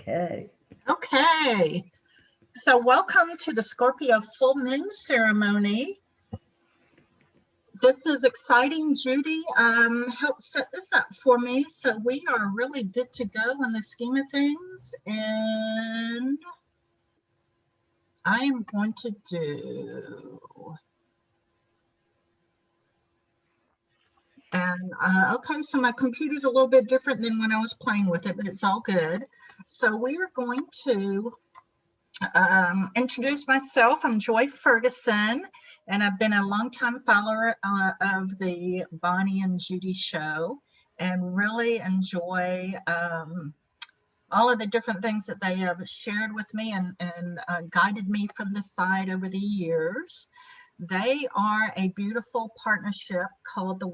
Okay. Okay, so welcome to the Scorpio full moon ceremony. This is exciting. Judy helped set this up for me, so we are really good to go in the scheme of things. And I am going to do, and okay, so my computer's a little bit different than when I was playing with it, but it's all good. So we are going to introduce myself. I'm Joy Ferguson, and I've been a longtime follower of the Bonnie and Judy show, and really enjoy all of the different things that they have shared with me and guided me from the side over the years. They are a beautiful partnership called the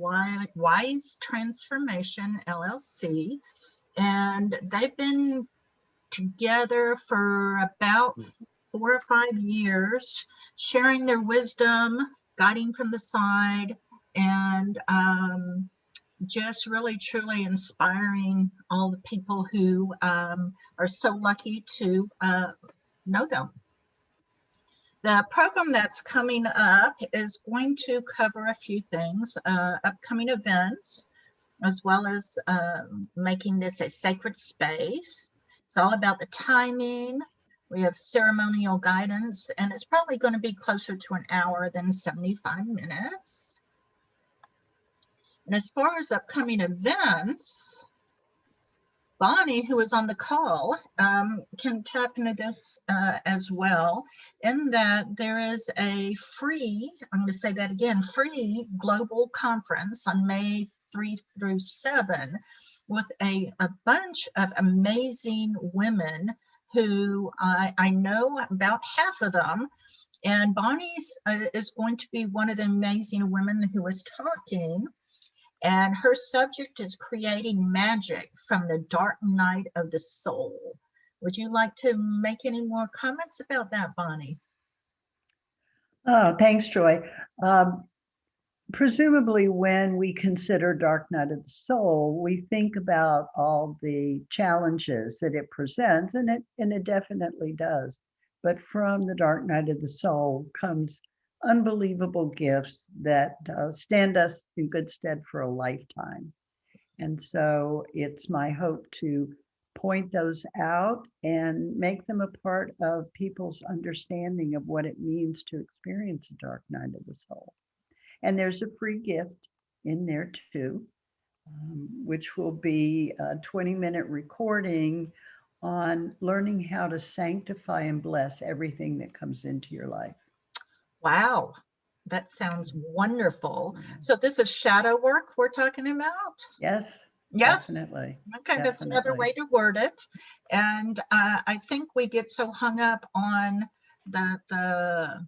Wise Transformation LLC, and they've been together for about 4 or 5 years, sharing their wisdom, guiding from the side, and just really truly inspiring all the people who are so lucky to know them. The program that's coming up is going to cover a few things, upcoming events, as well as making this a sacred space. It's all about the timing. We have ceremonial guidance, and it's probably going to be closer to an hour than 75 minutes. And as far as upcoming events, Bonnie, who is on the call, can tap into this as well, in that there is a free, I'm going to say that again, free global conference on May 3 through 7 with a bunch of amazing women who I know about half of them. And Bonnie's is going to be one of the amazing women who is talking. And her subject is creating magic from the dark night of the soul. Would you like to make any more comments about that, Bonnie? Oh, thanks, Joy. Um, Presumably, when we consider Dark Night of the Soul, we think about all the challenges that it presents, and it definitely does. But from the Dark Night of the Soul comes unbelievable gifts that stand us in good stead for a lifetime. And so it's my hope to point those out and make them a part of people's understanding of what it means to experience a dark night of the soul. And there's a free gift in there too, which will be a 20-minute recording on learning how to sanctify and bless everything that comes into your life. Wow, that sounds wonderful. So this is shadow work we're talking about? Yes, Yes. definitely. Okay, that's another way to word it. And I think we get so hung up on the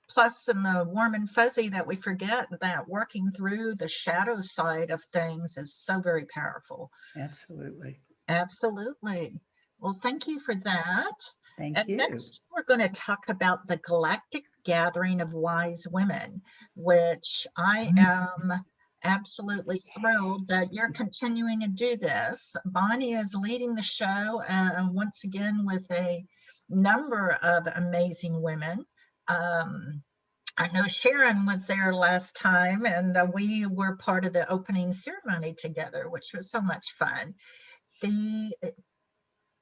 plus and the warm and fuzzy that we forget that working through the shadow side of things is so very powerful. Absolutely. Absolutely. Well, thank you for that. Thank you. Next, we're going to talk about the Galactic Gathering of Wise Women, which I am absolutely thrilled that you're continuing to do this. Bonnie is leading the show once again with a number of amazing women. I know Sharon was there last time, and we were part of the opening ceremony together, which was so much fun.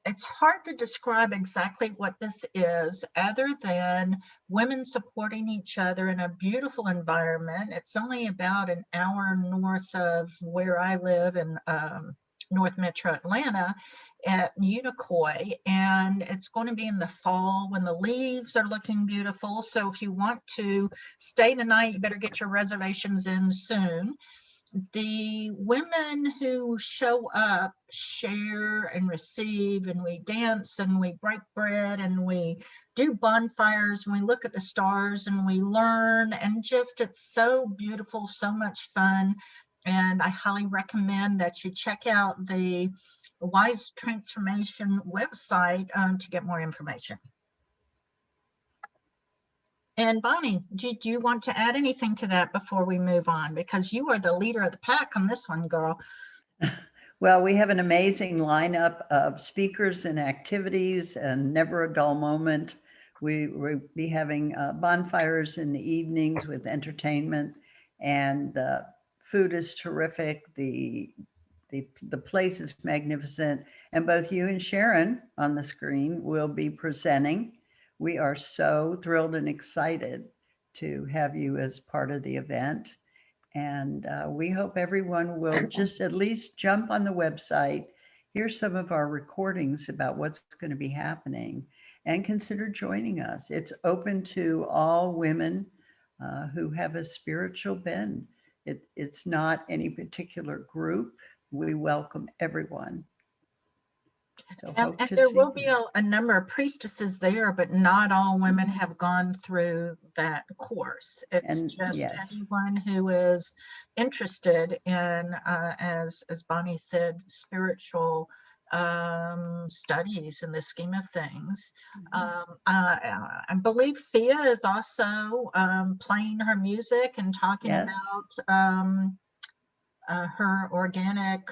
It's hard to describe exactly what this is other than women supporting each other in a beautiful environment. It's only about an hour north of where I live in North Metro Atlanta at Unicoi, and it's going to be in the fall when the leaves are looking beautiful. So if you want to stay the night, you better get your reservations in soon. The women who show up share and receive, and we dance and we break bread and we do bonfires and we look at the stars and we learn, and just it's so beautiful, so much fun. And I highly recommend that you check out the Wise Transformation website to get more information. And Bonnie, do you want to add anything to that before we move on? Because you are the leader of the pack on this one, girl. Well, we have an amazing lineup of speakers and activities and never a dull moment. We'll be having bonfires in the evenings with entertainment, and the food is terrific. The place is magnificent, and both you and Sharon on the screen will be presenting. We are so thrilled and excited to have you as part of the event. And we hope everyone will just at least jump on the website, hear some of our recordings about what's going to be happening, and consider joining us. It's open to all women who have a spiritual bend. It's not any particular group. We welcome everyone. So And, hope and to there see will be you. a number of priestesses there, but not all women have gone through that course. It's And just yes, anyone who is interested in, as Bonnie said, spiritual studies in the scheme of things. I believe Thea is also playing her music and talking yes, about her organic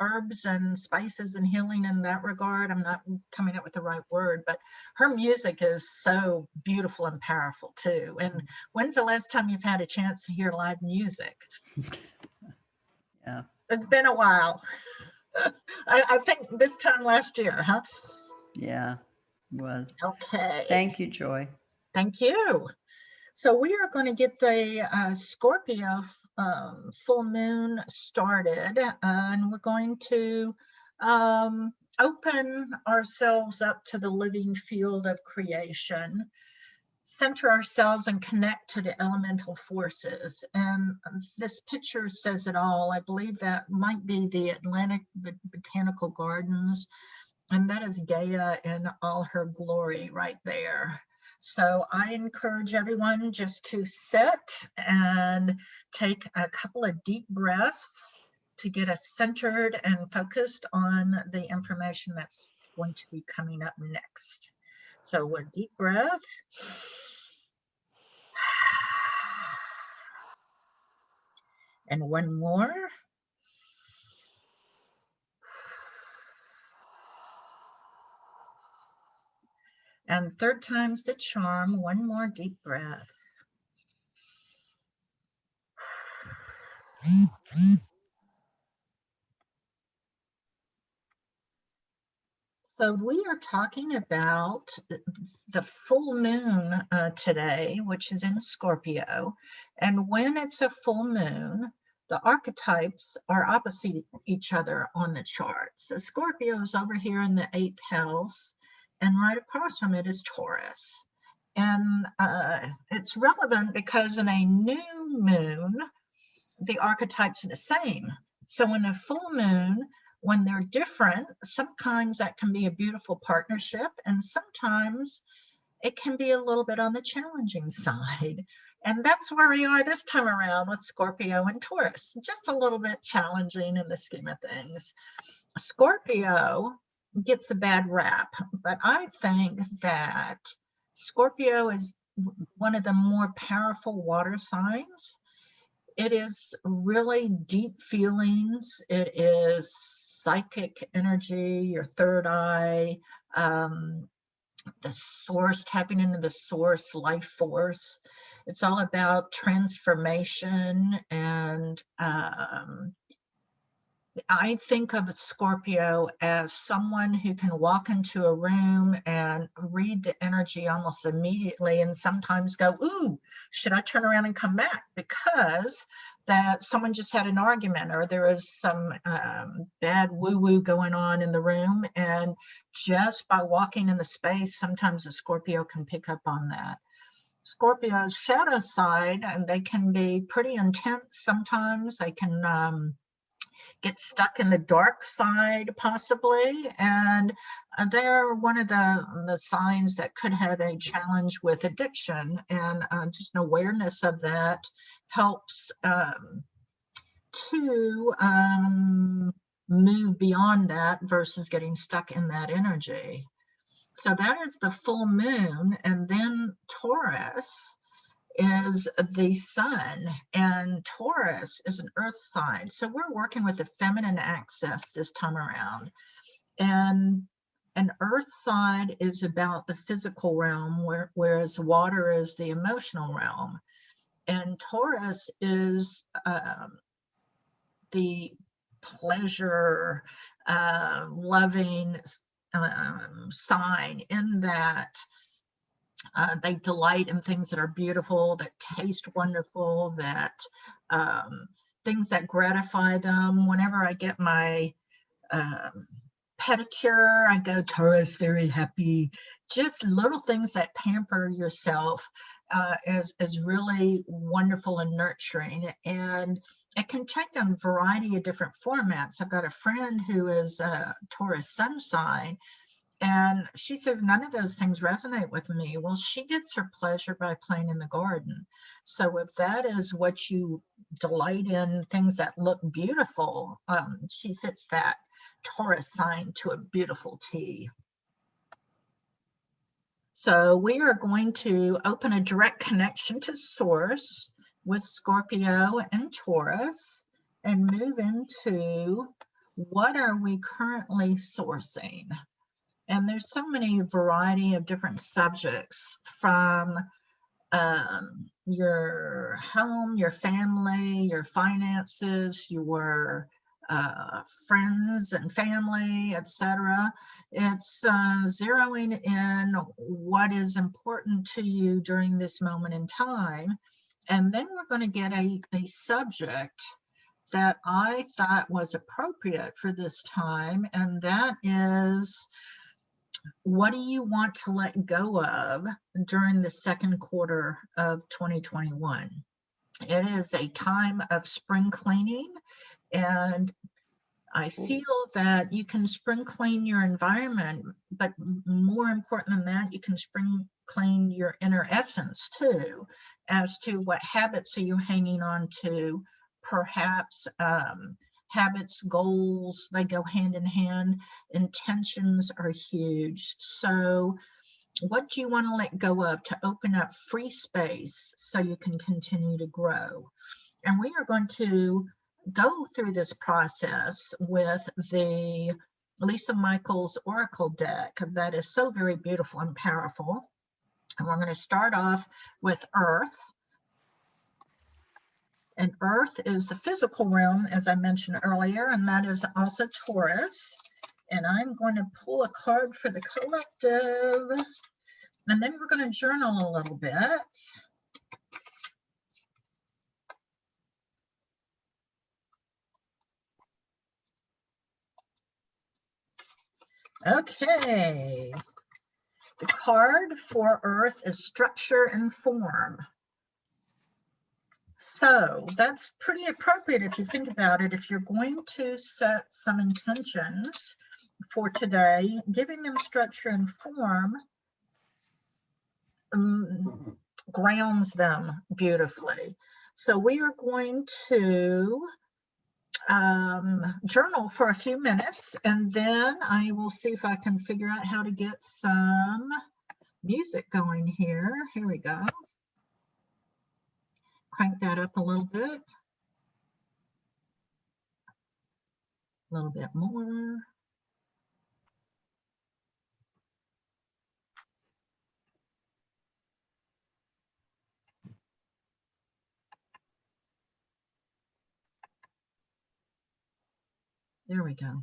herbs and spices and healing in that regard. I'm not coming up with the right word, but her music is so beautiful and powerful too. And when's the last time you've had a chance to hear live music? yeah, It's been a while. I think this time last year, huh? yeah, was. Okay, Thank you, Joy. thank you. So we are going to get the Scorpio full moon started, and we're going to open ourselves up to the living field of creation, center ourselves and connect to the elemental forces. And this picture says it all. I believe that might be the Atlantic Botanical Gardens, and that is Gaia in all her glory right there. So I encourage everyone just to sit and take a couple of deep breaths to get us centered and focused on the information that's going to be coming up next. So a deep breath. And one more. And third time's the charm. One more deep breath. So we are talking about the full moon today, which is in Scorpio. And when it's a full moon, the archetypes are opposite each other on the chart. So Scorpio is over here in the 8th house, and right across from it is Taurus. And it's relevant because in a new moon, the archetypes are the same. So in a full moon, when they're different, sometimes that can be a beautiful partnership, and sometimes it can be a little bit on the challenging side. And that's where we are this time around with Scorpio and Taurus, just a little bit challenging in the scheme of things. Scorpio gets a bad rap, but I think that Scorpio is one of the more powerful water signs. It is really deep feelings. It is psychic energy, your third eye, the source, tapping into the source life force. It's all about transformation. And I think of a Scorpio as someone who can walk into a room and read the energy almost immediately, and sometimes go, ooh, should I turn around and come back? Because that someone just had an argument, or there is some bad woo-woo going on in the room. And just by walking in the space, sometimes a Scorpio can pick up on that. Scorpio's shadow side, and they can be pretty intense sometimes. They can get stuck in the dark side possibly, and they're one of the signs that could have a challenge with addiction, and just an awareness of that helps to move beyond that versus getting stuck in that energy. So that is the full moon. And then Taurus is the sun, and Taurus is an earth sign. So we're working with the feminine axis this time around. And an earth side is about the physical realm, whereas water is the emotional realm. And Taurus is the pleasure loving sign, in that they delight in things that are beautiful, that taste wonderful, that things that gratify them. Whenever I get my pedicure, I go, Taurus, very happy. Just little things that pamper yourself is really wonderful and nurturing. And it can take on a variety of different formats. I've got a friend who is a Taurus sun sign, and she says, none of those things resonate with me. Well, she gets her pleasure by playing in the garden. So if that is what you delight in, things that look beautiful, she fits that Taurus sign to a beautiful T. So we are going to open a direct connection to Source with Scorpio and Taurus and move into what are we currently sourcing. And there's so many variety of different subjects, from your home, your family, your finances, your friends and family, etc. It's zeroing in what is important to you during this moment in time. And then we're going to get a subject that I thought was appropriate for this time, and that is, what do you want to let go of during the second quarter of 2021? It is a time of spring cleaning, and I feel that you can spring clean your environment, but more important than that, you can spring clean your inner essence too, as to what habits are you hanging on to. Perhaps habits, goals, they go hand in hand. Intentions are huge. So what do you want to let go of to open up free space so you can continue to grow? And we are going to go through this process with the Lisa Michaels Oracle deck that is so very beautiful and powerful. And we're going to start off with Earth. And Earth is the physical realm, as I mentioned earlier, and that is also Taurus. And I'm going to pull a card for the collective, and then we're going to journal a little bit. Okay. The card for Earth is structure and form. So that's pretty appropriate if you think about it. If you're going to set some intentions for today, giving them structure and form grounds them beautifully. So we are going to journal for a few minutes, and then I will see if I can figure out how to get some music going here. Here we go. Crank that up a little bit. A little bit more. There we go.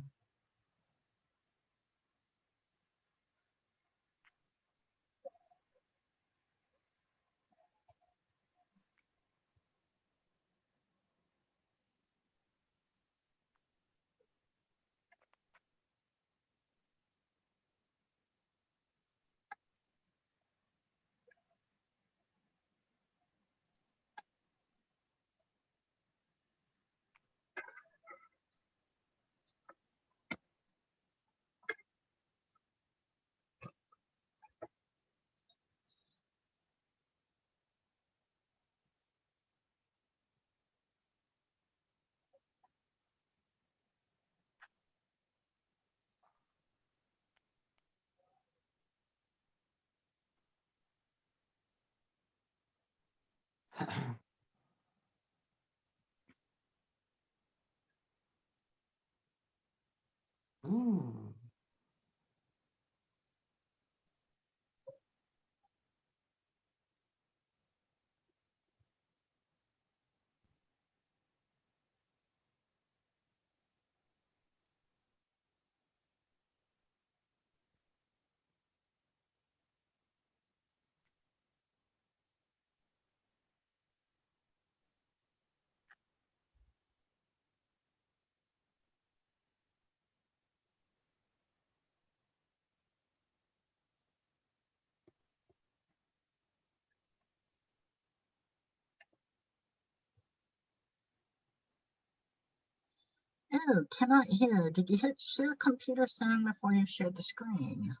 Oh, cannot hear. Did you hit share computer sound before you shared the screen?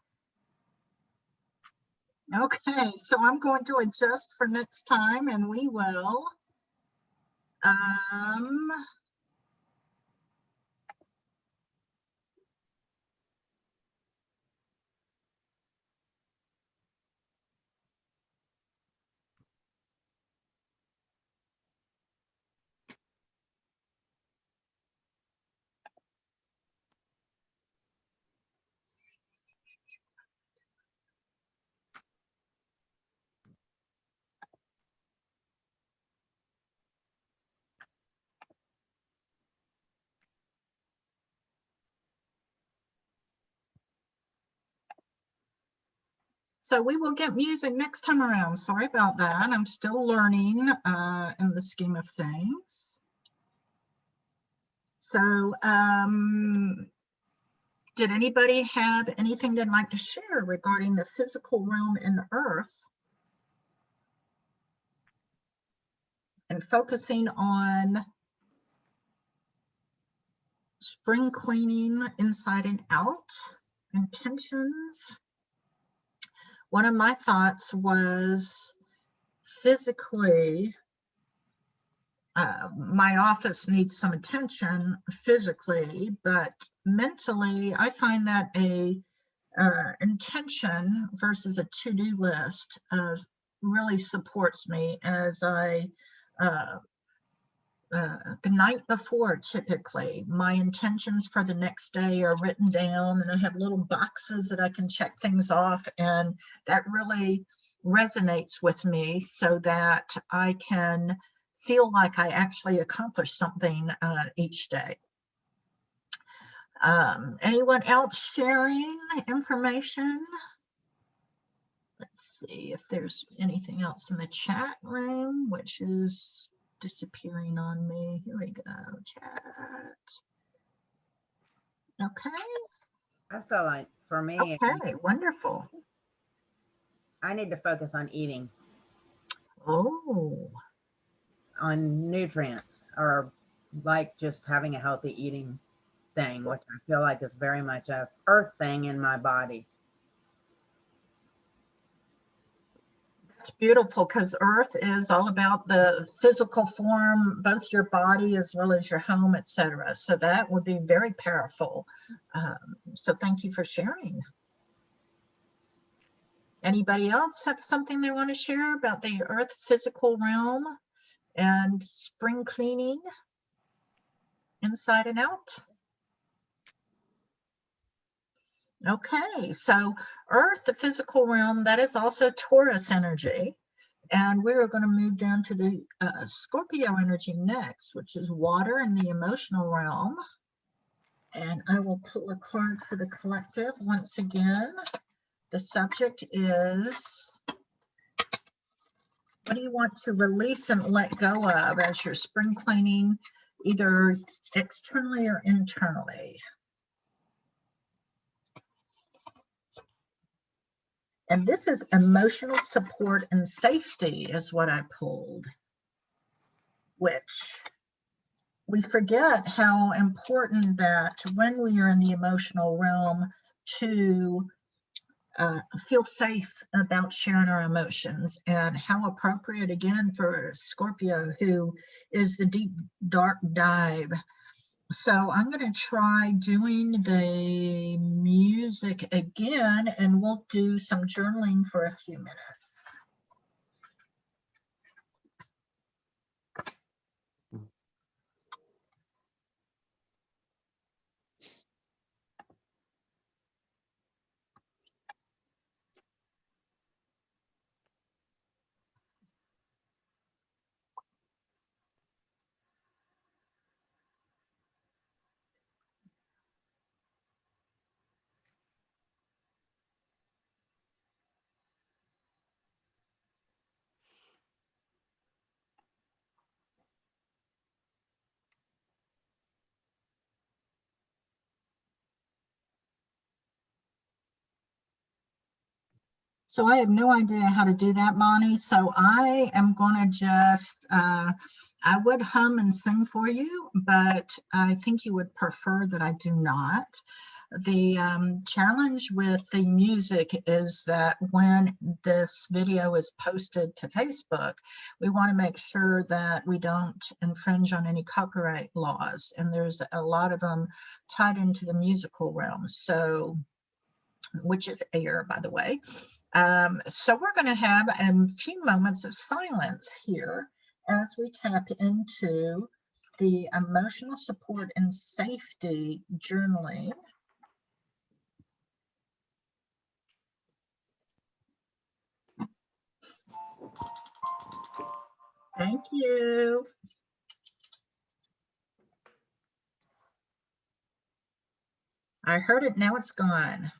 Okay, so I'm going to adjust for next time and we will um so we will get music next time around. Sorry about that. I'm still learning in the scheme of things. So did anybody have anything they'd like to share regarding the physical realm in the earth and focusing on spring cleaning inside and out, intentions? One of my thoughts was physically, my office needs some attention physically, but mentally, I find that a intention versus a to-do list really supports me as I the night before, typically, my intentions for the next day are written down and I have little boxes that I can check things off, and that really resonates with me so that I can feel like I actually accomplished something each day. Anyone else sharing information? Let's see if there's anything else in the chat room, which is disappearing on me. Here we go, chat. Okay. I feel like for me, Okay, wonderful. I need to focus on eating, Oh, on nutrients, or like just having a healthy eating thing, which I feel like is very much a earth thing in my body. it's beautiful because Earth is all about the physical form, both your body as well as your home, etc. So that would be very powerful. So thank you for sharing. Anybody else have something they want to share about the Earth physical realm and spring cleaning inside and out? Okay, so Earth, the physical realm, that is also Taurus energy. And we're going to move down to the Scorpio energy next, which is water in the emotional realm. And I will pull a card for the collective once again. The subject is, what do you want to release and let go of as you're spring cleaning, either externally or internally? And this is emotional support and safety is what I pulled, which we forget how important that when we are in the emotional realm to feel safe about sharing our emotions, and how appropriate again for Scorpio, who is the deep dark dive. So I'm going to try doing the music again, and we'll do some journaling for a few minutes. So I have no idea how to do that, Bonnie. So I am going to just, I would hum and sing for you, but I think you would prefer that I do not. The challenge with the music is that when this video is posted to Facebook, we want to make sure that we don't infringe on any copyright laws. And there's a lot of them tied into the musical realm. So, which is air, by the way. So we're going to have a few moments of silence here as we tap into the emotional support and safety journaling. Thank you. I heard it, now it's gone.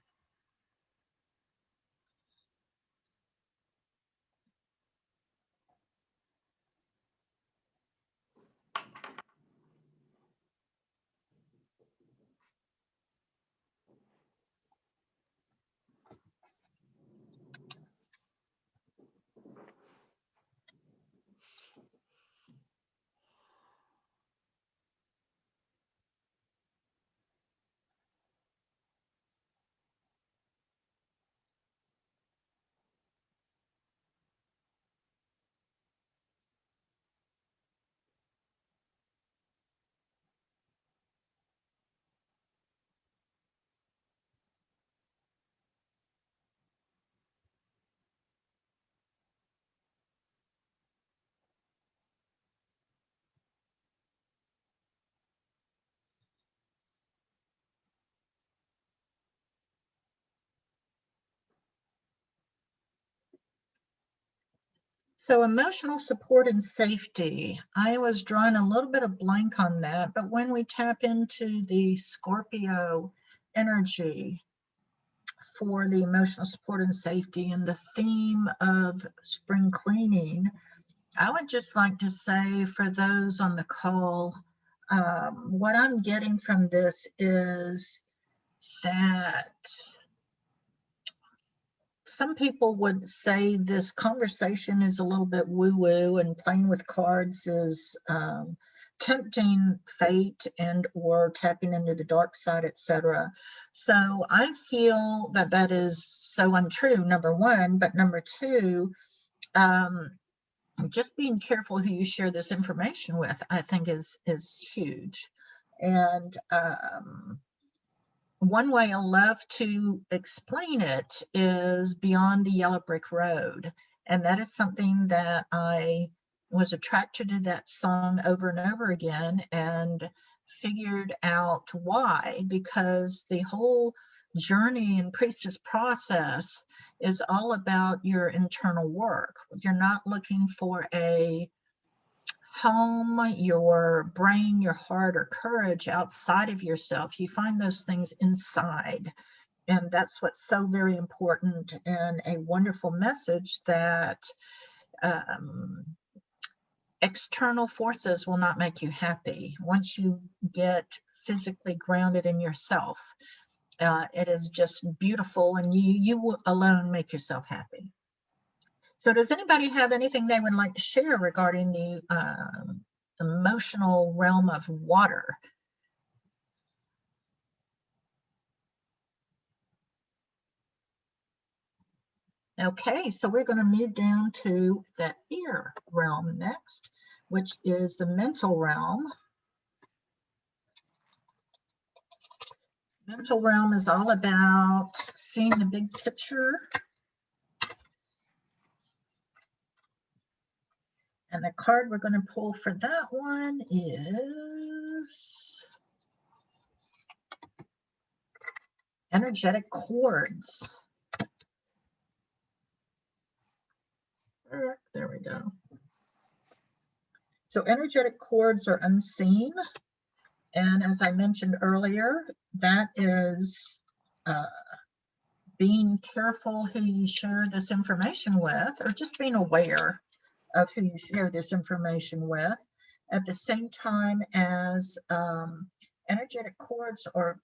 So emotional support and safety, I was drawing a little bit of blank on that, but when we tap into the Scorpio energy for the emotional support and safety and the theme of spring cleaning, I would just like to say for those on the call, what I'm getting from this is that some people would say this conversation is a little bit woo-woo and playing with cards is tempting fate and or tapping into the dark side, etc. So I feel that that is so untrue, number one, but number two, just being careful who you share this information with, I think is huge. And one way I love to explain it is beyond the yellow brick road. And that is something that I was attracted to that song over and over again and figured out why, because the whole journey and priestess process is all about your internal work. You're not looking for a home, your brain, your heart, or courage outside of yourself. You find those things inside. And that's what's so very important, and a wonderful message that external forces will not make you happy. Once you get physically grounded in yourself, it is just beautiful, and you alone make yourself happy. So does anybody have anything they would like to share regarding the emotional realm of water? Okay, so we're going to move down to the air realm next, which is the mental realm. Mental realm is all about seeing the big picture. And the card we're going to pull for that one is energetic cords. There we go. So energetic cords are unseen. And as I mentioned earlier, that is being careful who you share this information with, or just being aware of who you share this information with, at the same time as energetic cords are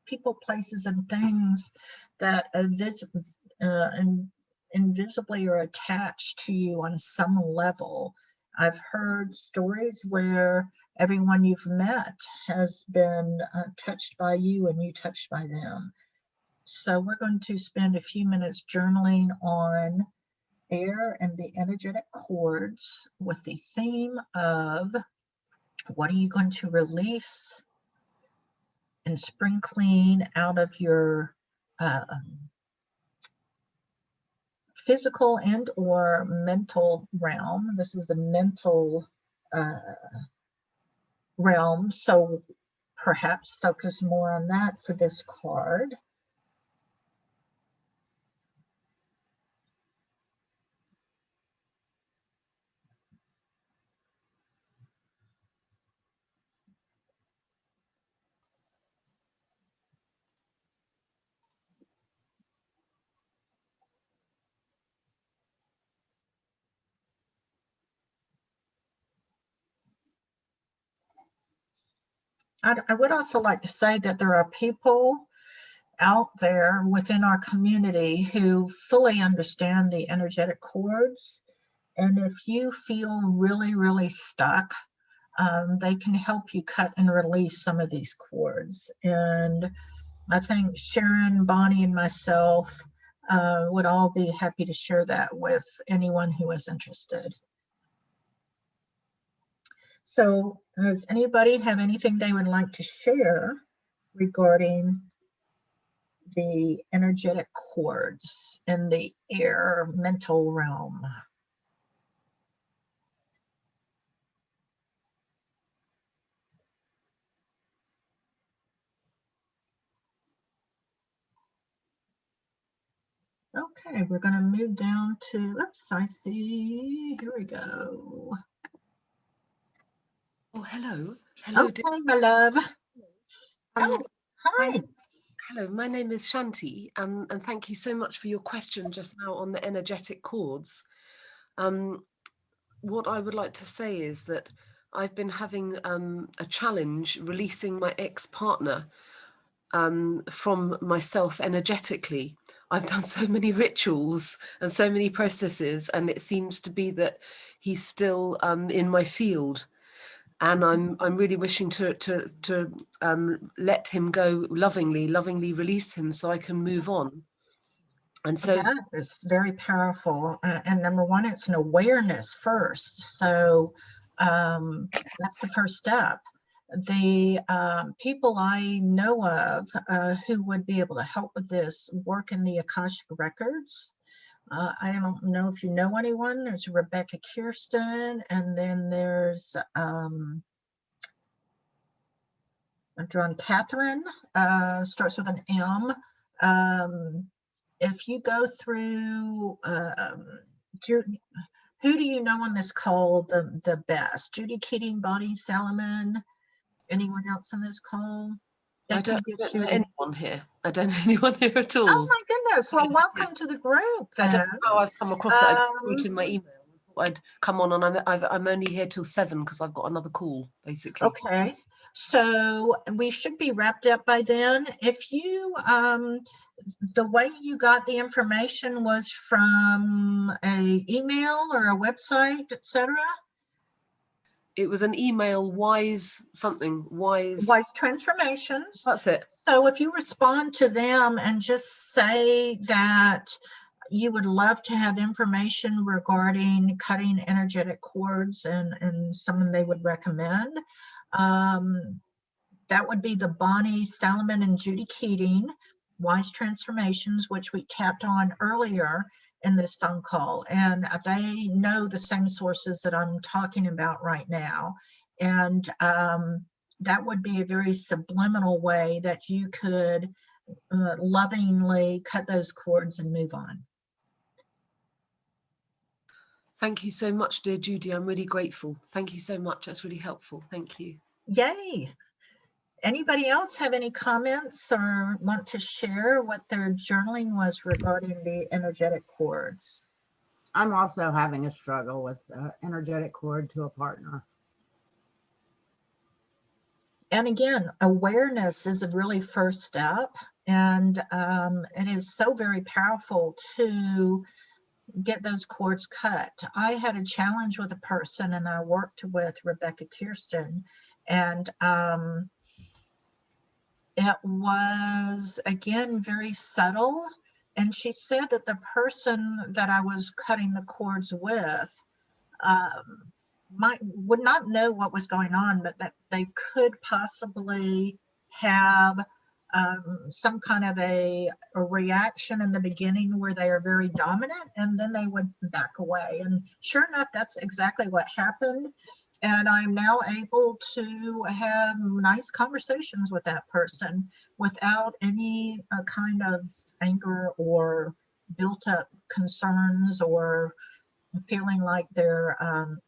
people, places, and things that invisibly are attached to you on some level. I've heard stories where everyone you've met has been touched by you and you touched by them. So we're going to spend a few minutes journaling on air and the energetic cords with the theme of what are you going to release and spring clean out of your physical and or mental realm. This is the mental realm, so perhaps focus more on that for this card. I would also like to say that there are people out there within our community who fully understand the energetic cords. And if you feel really, really stuck, they can help you cut and release some of these cords. And I think Sharon, Bonnie, and myself would all be happy to share that with anyone who is interested. So does anybody have anything they would like to share regarding the energetic cords in the air mental realm? Okay, we're going to move down to, oops, I see, here we go. Oh, hello. Hello. Okay, my love. Oh, hi. Hello, my name is Shanti, and thank you so much for your question just now on the energetic cords. What I would like to say is that I've been having a challenge releasing my ex-partner from myself energetically. I've done so many rituals and so many processes, and it seems to be that he's still in my field. And I'm really wishing to let him go lovingly release him so I can move on. And so that is very powerful. And number one, it's an awareness first. So that's the first step. The people I know of who would be able to help with this work in the Akashic Records. I don't know if you know anyone. There's Rebecca Kirsten, and then there's I'm drawing Catherine, starts with an M. If you go through, who do you know on this call the best? Judy Keating, Bonnie Salomon, anyone else on this call? I don't know anyone here. I don't know anyone here at all. Oh my goodness. Well, welcome to the group then. I don't know how I've come across it. I put in my email. I'd come on, and I'm only here till 7 because I've got another call, basically. Okay. So we should be wrapped up by then. If you, the way you got the information was from an email or a website, etc. It was an email, wise transformations. That's it. So if you respond to them and just say that you would love to have information regarding cutting energetic cords and someone they would recommend, that would be the Bonnie Salomon and Judy Keating Wise Transformations, which we tapped on earlier in this phone call. And they know the same sources that I'm talking about right now. And that would be a very subliminal way that you could lovingly cut those cords and move on. Thank you so much, dear Judy. I'm really grateful. Thank you so much. That's really helpful. Thank you. Yay. Anybody else have any comments or want to share what their journaling was regarding the energetic cords? I'm also having a struggle with energetic cord to a partner. And again, awareness is a really first step. And it is so very powerful to get those cords cut. I had a challenge with a person, and I worked with Rebecca Kirsten, and it was, again, very subtle. And she said that the person that I was cutting the cords with would not know what was going on, but that they could possibly have some kind of a reaction in the beginning where they are very dominant, and then they would back away. And sure enough, that's exactly what happened. And I'm now able to have nice conversations with that person without any kind of anger or built up concerns or feeling like they're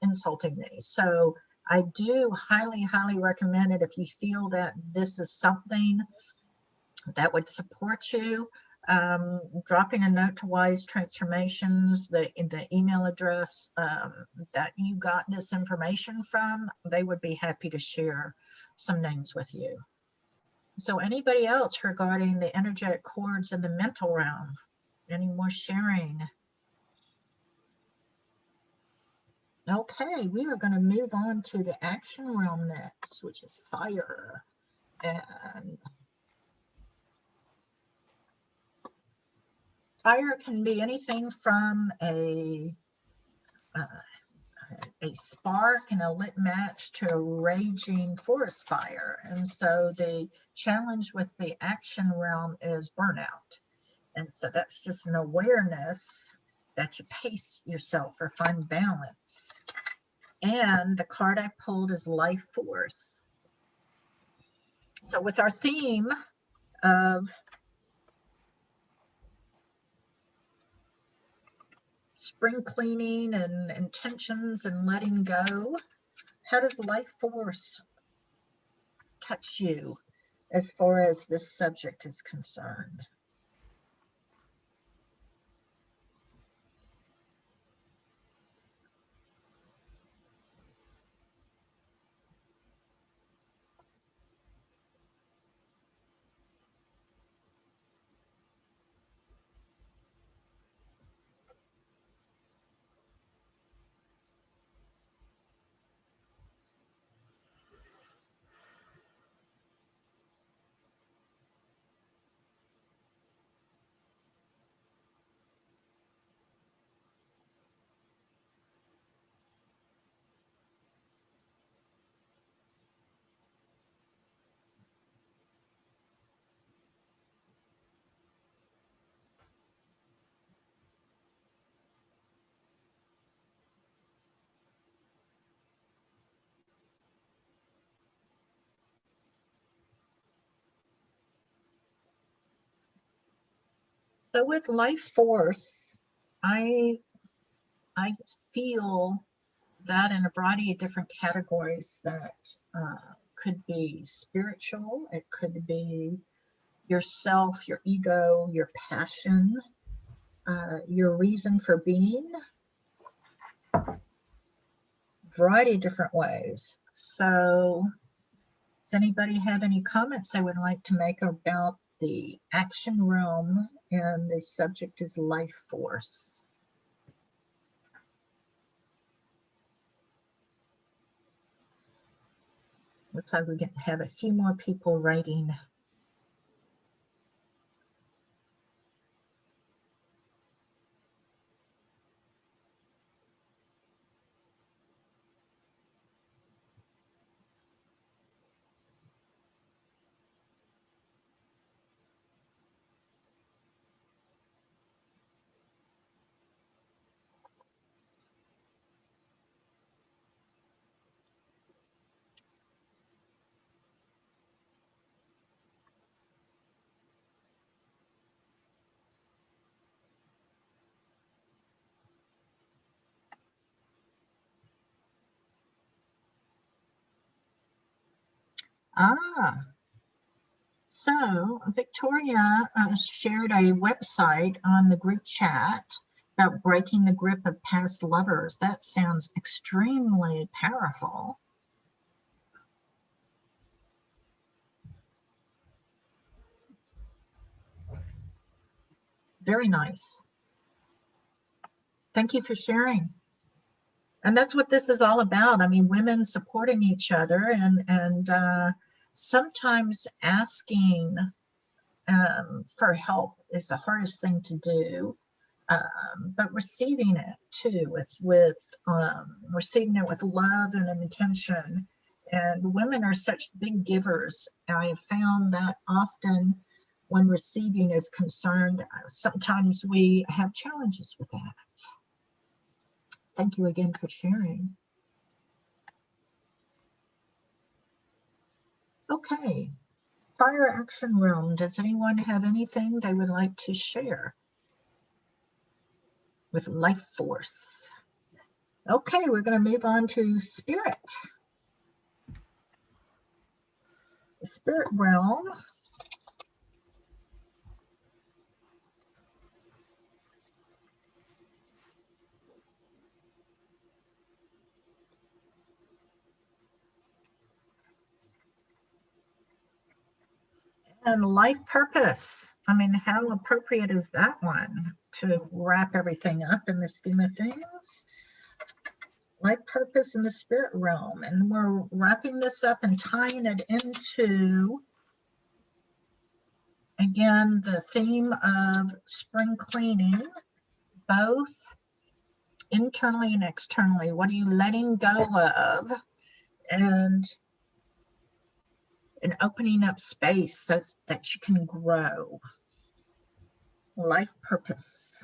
insulting me. So I do highly, highly recommend it if you feel that this is something that would support you. Dropping a note to Wise Transformations, the email address that you got this information from, they would be happy to share some names with you. So anybody else regarding the energetic cords in the mental realm? Any more sharing? Okay, we are going to move on to the action realm next, which is fire. And fire can be anything from a spark and a lit match to a raging forest fire. And so the challenge with the action realm is burnout. And so that's just an awareness that you pace yourself or find balance. And the card I pulled is life force. So with our theme of spring cleaning and intentions and letting go, how does life force touch you as far as this subject is concerned? So with life force, I feel that in a variety of different categories that could be spiritual, it could be yourself, your ego, your passion, your reason for being, variety of different ways. So does anybody have any comments they would like to make about the action realm? And the subject is life force. Looks like we can have a few more people writing. So Victoria shared a website on the group chat about breaking the grip of past lovers. That sounds extremely powerful. Very nice. Thank you for sharing. And that's what this is all about. I mean, women supporting each other, and sometimes asking for help is the hardest thing to do. But receiving it too, with receiving it with love and intention. And women are such big givers. I have found that often when receiving is concerned, sometimes we have challenges with that. Thank you again for sharing. Okay, fire action realm. Does anyone have anything they would like to share with life force? Okay, we're going to move on to spirit. The spirit realm. And life purpose. I mean, how appropriate is that one to wrap everything up in the scheme of things? Life purpose in the spirit realm. And we're wrapping this up and tying it into, again, the theme of spring cleaning, both internally and externally. What are you letting go of? And opening up space so that you can grow. Life purpose.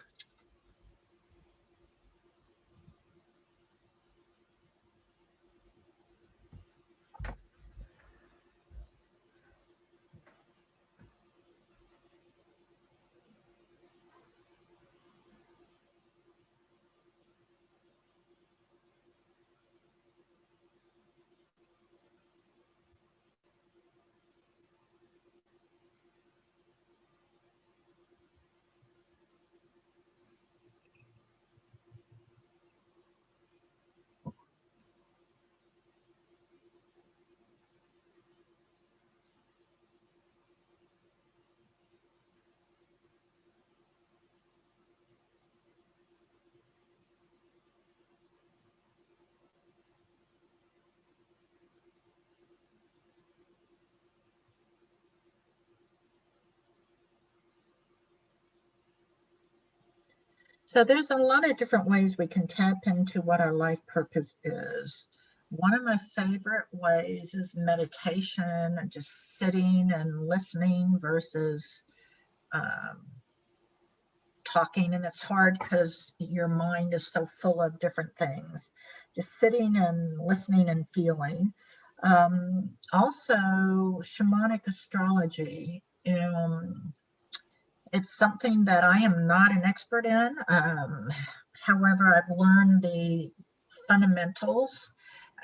So there's a lot of different ways we can tap into what our life purpose is. One of my favorite ways is meditation, just sitting and listening versus talking. And it's hard because your mind is so full of different things. Just sitting and listening and feeling. Also, shamanic astrology. It's something that I am not an expert in. However, I've learned the fundamentals.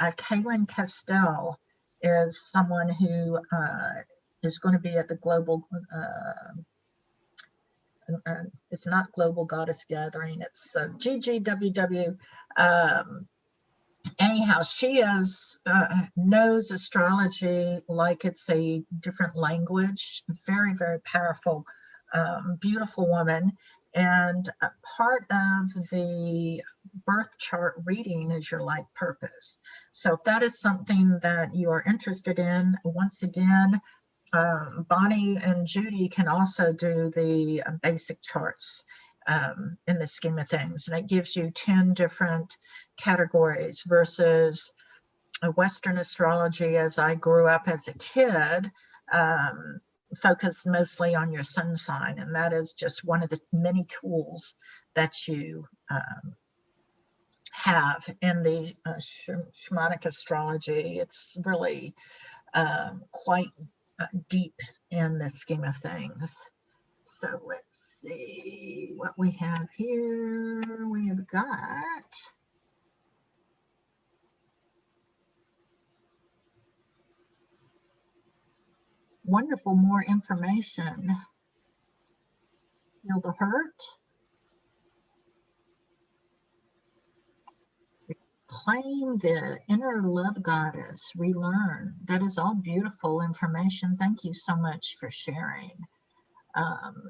Kaylin Castell is someone who is going to be at the global, it's not Global Goddess Gathering, it's GGWW. Anyhow, she knows astrology like it's a different language. Very, very powerful. Beautiful woman, and part of the birth chart reading is your life purpose. So if that is something that you are interested in, once again, Bonnie and Judy can also do the basic charts in the scheme of things, and it gives you 10 different categories versus Western astrology as I grew up as a kid. Focus mostly on your sun sign, and that is just one of the many tools that you have in the shamanic astrology. It's really quite deep in the scheme of things. So let's see what we have here. We have got wonderful more information. Feel the hurt. Claim the inner love goddess. Relearn. That is all beautiful information. Thank you so much for sharing.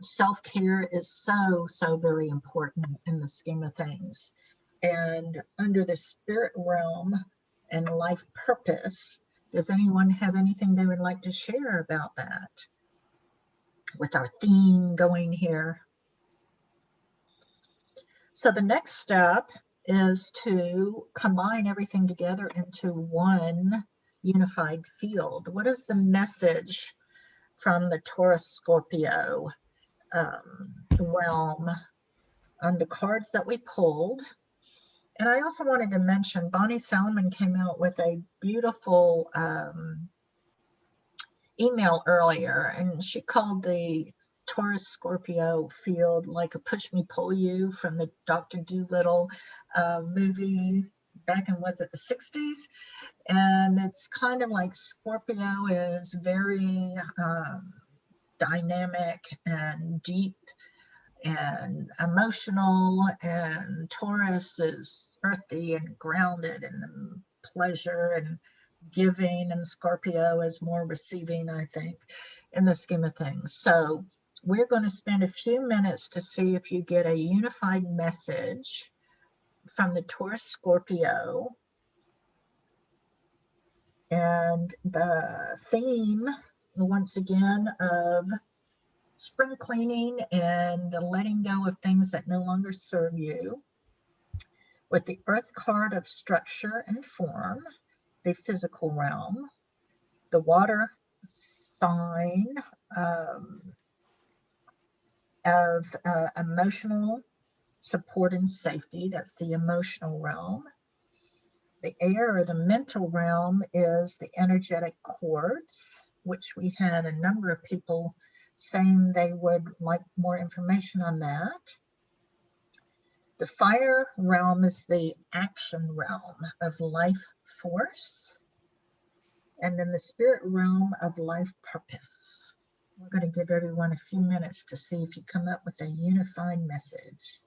Self-care is so, so very important in the scheme of things. And under the spirit realm and life purpose, does anyone have anything they would like to share about that? With our theme going here. So the next step is to combine everything together into one unified field. What is the message from the Taurus Scorpio realm on the cards that we pulled? And I also wanted to mention Bonnie Salomon came out with a beautiful email earlier, and she called the Taurus Scorpio field like a push me pull you from the Dr. Dolittle movie back in, was it the 60s? And it's kind of like Scorpio is very dynamic and deep and emotional, and Taurus is earthy and grounded and pleasure and giving, and Scorpio is more receiving, I think, in the scheme of things. So we're going to spend a few minutes to see if you get a unified message from the Taurus Scorpio. And the theme, once again, of spring cleaning and the letting go of things that no longer serve you. With the Earth card of structure and form, the physical realm, the water sign of emotional support and safety, that's the emotional realm. The air or the mental realm is the energetic cords, which we had a number of people saying they would like more information on that. The fire realm is the action realm of life force. And then the spirit realm of life purpose. We're going to give everyone a few minutes to see if you come up with a unified message.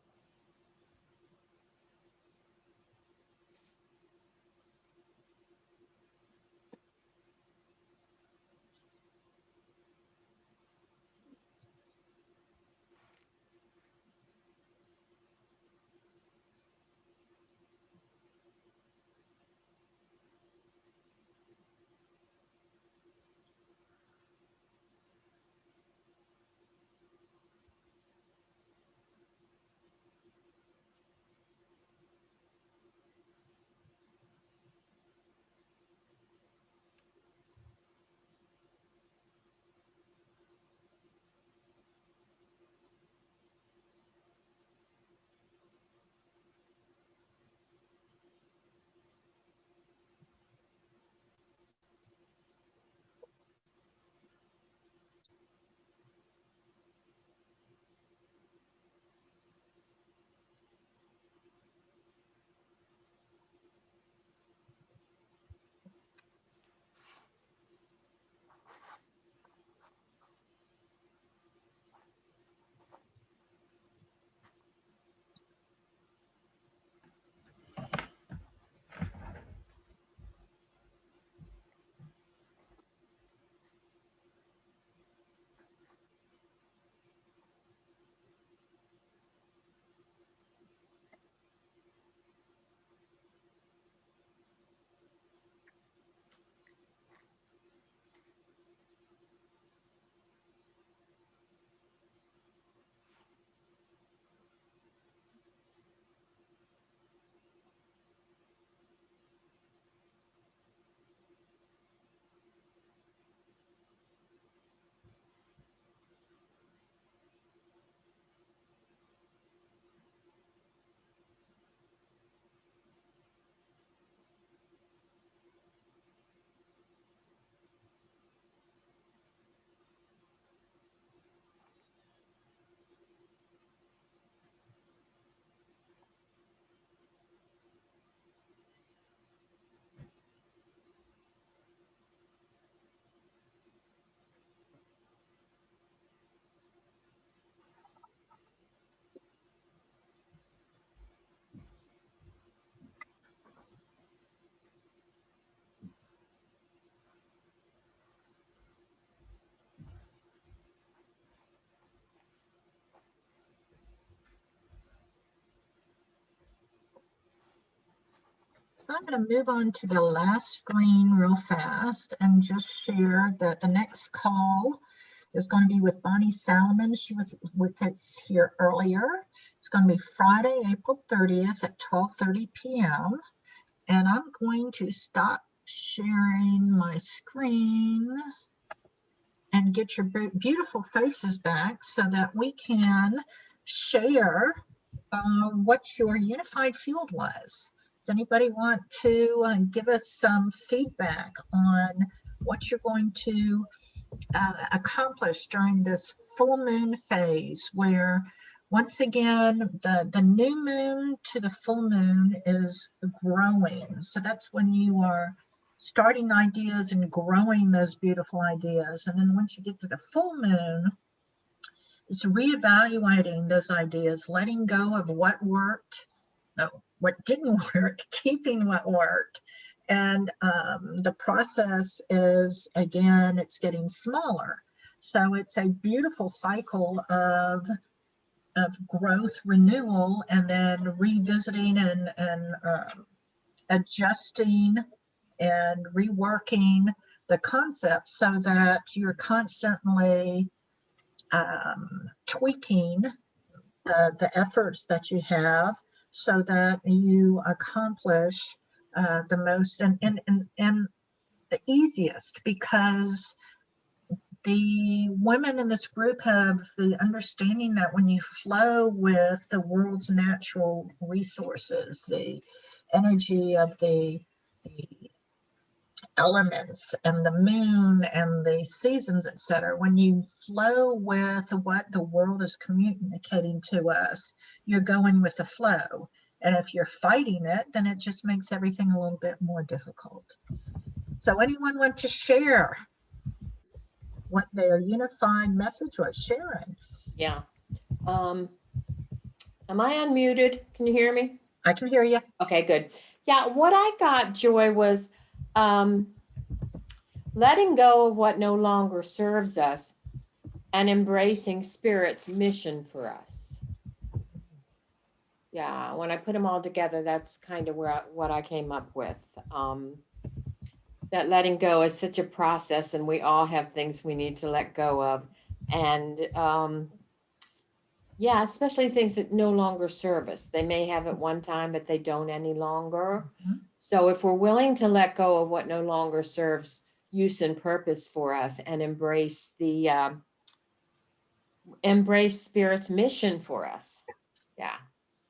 So I'm going to move on to the last screen real fast and just share that the next call is going to be with Bonnie Salomon. She was with us here earlier. It's going to be Friday, April 30th at 12:30 p.m. And I'm going to stop sharing my screen and get your beautiful faces back so that we can share what your unified field was. Does anybody want to give us some feedback on what you're going to accomplish during this full moon phase, where once again the new moon to the full moon is growing? So that's when you are starting ideas and growing those beautiful ideas. And then once you get to the full moon, it's reevaluating those ideas, letting go of what worked, no, what didn't work, keeping what worked. And the process is, again, it's getting smaller. So it's a beautiful cycle of growth, renewal, and then revisiting and adjusting and reworking the concept so that you're constantly tweaking the efforts that you have so that you accomplish the most and the easiest, because the women in this group have the understanding that when you flow with the world's natural resources, the energy of the elements and the moon and the seasons, etc., when you flow with what the world is communicating to us, you're going with the flow. And if you're fighting it, then it just makes everything a little bit more difficult. So anyone want to share what their unified message was? Sharon? Yeah. Am I unmuted? Can you hear me? I can hear you. Okay, good. Yeah, what I got, Joy, was letting go of what no longer serves us and embracing Spirit's mission for us. Yeah, when I put them all together, that's kind of what I came up with. That letting go is such a process, and we all have things we need to let go of. And yeah, especially things that no longer serve us. They may have at one time, but they don't any longer. Mhm. So if we're willing to let go of what no longer serves use and purpose for us and embrace embrace Spirit's mission for us. Yeah.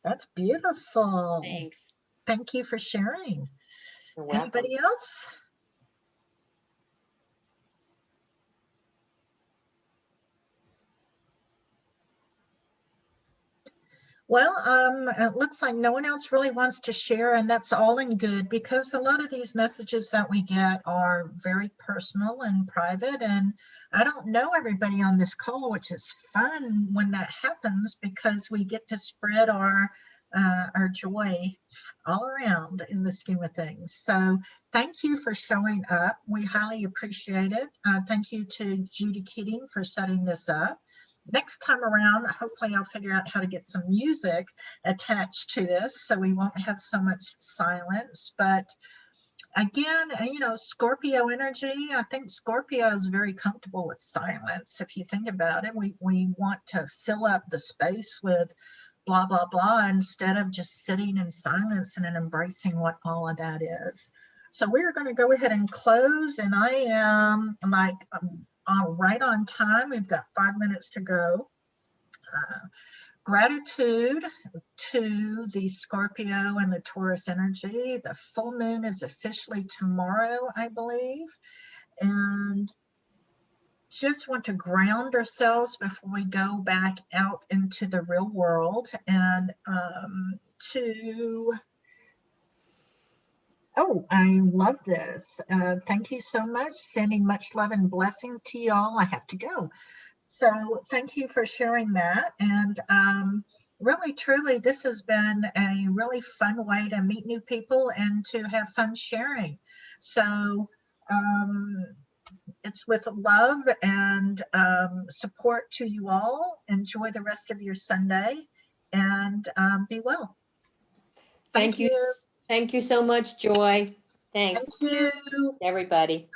That's beautiful. Thanks. Thank you for sharing. You're welcome. Anybody else? Well, it looks like no one else really wants to share, and that's all in good, because a lot of these messages that we get are very personal and private, and I don't know everybody on this call, which is fun when that happens, because we get to spread our joy all around in the scheme of things. So thank you for showing up. We highly appreciate it. Thank you to Judy Keating for setting this up. Next time around, hopefully I'll figure out how to get some music attached to this so we won't have so much silence. But again, you know, Scorpio energy, I think Scorpio is very comfortable with silence. If you think about it, we want to fill up the space with blah, blah, blah, instead of just sitting in silence and embracing what all of that is. So we're going to go ahead and close, and I am like right on time. We've got 5 minutes to go. Gratitude to the Scorpio and the Taurus energy. The full moon is officially tomorrow, I believe. And just want to ground ourselves before we go back out into the real world, and oh, I love this. Thank you so much. Sending much love and blessings to you all. I have to go. So thank you for sharing that. And really, truly, this has been a really fun way to meet new people and to have fun sharing. So it's with love and support to you all. Enjoy the rest of your Sunday, and be well. Thank you Thank you so much, Joy. Thanks, Thank you. everybody.